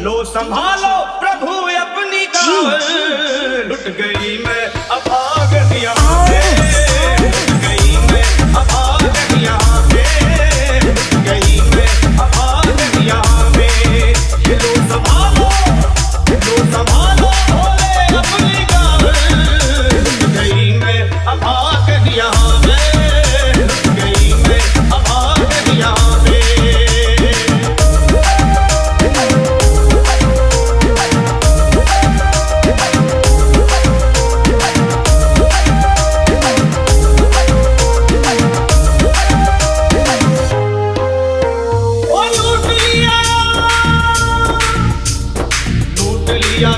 लो संभालो प्रभु अपनी कावल, लुट गई मैं अब आ गई यहाँ पे, लुट गई मैं अब आ गई यहाँ पे, लुट गई मैं अब आ गई यहाँ पे। ये लो संभालो भोले अपनी कावल, लुट गई मैं अब आ गई यहाँ पे, लुट गई मैं अब आ गई यहाँ पे।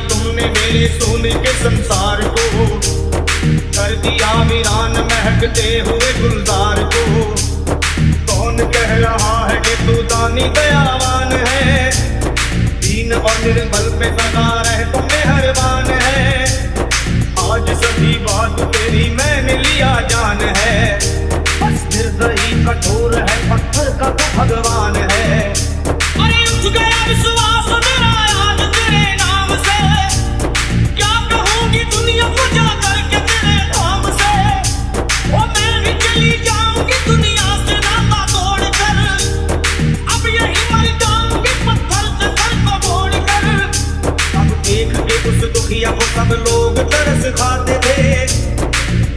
तुमने मेरे सोने के संसार को, कर दिया वीरान महकते हुए गुलजार को। कौन कह रहा है कि तू दानी दयावान है, दीन और निर्बल पे सदा रह तू मेहरबान है। आज सभी बात तेरी मैंने लिया जान है, बस निर्दयी कठोर है पत्थर का तू भगवान है। अरे उठ गया विश्वास मेरा आज तेरे नाम से, क्या कहूँगी दुनिया को जा करके तेरे धाम से। ओ मैं भी चली जाऊंगी दुनिया से नाता तोड़ कर, अब यही मर जाऊंगी पत्थर से सर को मोड़ कर। अब देख के उस दुखिया को सब लोग तरस खाते थे,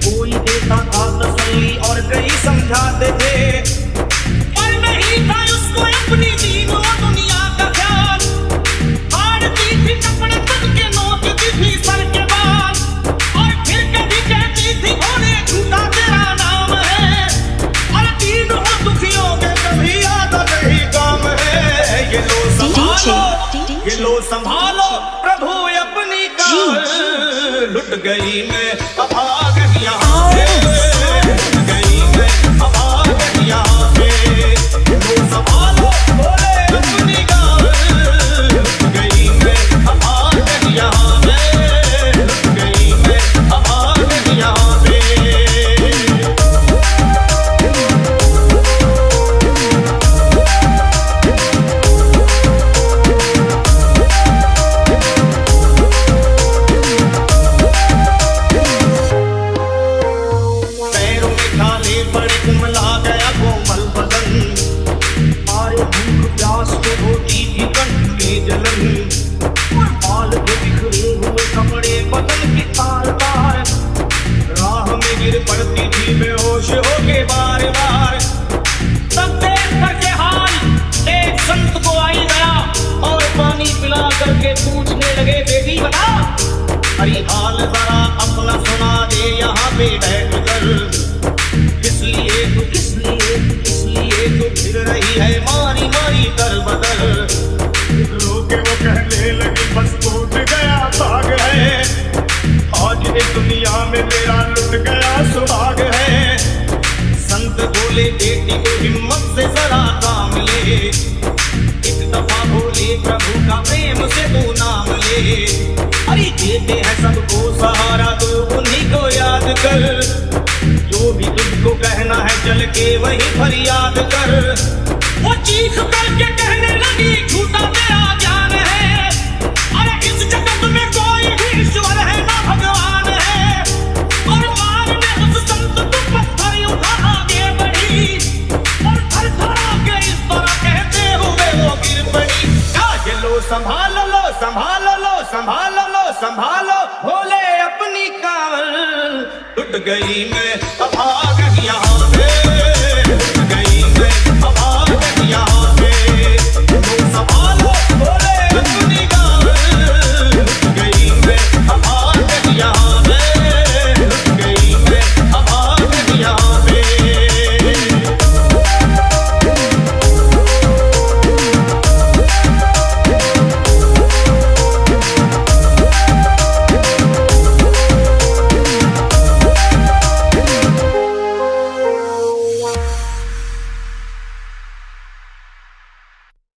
कोई देता था तसल्ली और कई समझाते थे, पर नहीं था उसको अपनी दीन और दुनिया का ख्याल। हारती थी कपड़े तन के नोट दी थी सर के बाल, और फिर कभी कहती थी भोले झूठा तेरा नाम है, और दीन हो दुखियों के कभी याद नहीं काम है। ये लो संभालो प्रभु अपनी कावल, लुट गई मैं अब आ गई यहाँ पे, लुट गई मैं अब आ गई यहाँ पे। लो संभालो भोले अपनी कावल, लुट गई मैं अब आ गई यहाँ पे, लुट गई मैं अब आ गई यहाँ पे। बड़े कुमला गया कोमल बदन, आरे भूख प्यास को होती थी कंठ में जलन। बाल के बिखरे हुए कपड़े बदन के तार तार, राह में गिर पड़ती थी बेहोश होके बार बार। तब देख करके हाल एक संत को आई गया, और पानी पिला करके पूछने लगे बेटी बता, अरे हाल जरा अपना सुना दे यहाँ पे बैठ कर। किस लिए तू फिर रही है मारी मारी कर बदल। रोके वो कहने लगी बस टूट गया भाग है, आज इस दुनिया में मेरा लुट गया सुहाग है। संत बोले बेटी को हिम्मत से जरा काम ले, एक दफा बोले प्रभु का प्रेम से तू नाम ले। अरे देते हैं सबको सहारा तू उन्हीं को याद कर, जो भी तुझको कहना है चल के वही फरियाद कर। वो चीख करके कहने लगी झूठा तेरा ज्ञान है, अरे इस जगत में कोई भी ईश्वर है ना भगवान है। और मारने उस संत तू पत्थर उठा आगे बढ़ी, और थर थरा के इस तरह कहते हुए वो गिर पड़ी। लो संभालो लो संभालो लो संभालो लो संभालो भोले अपनी कावल, टूट गई मैं अब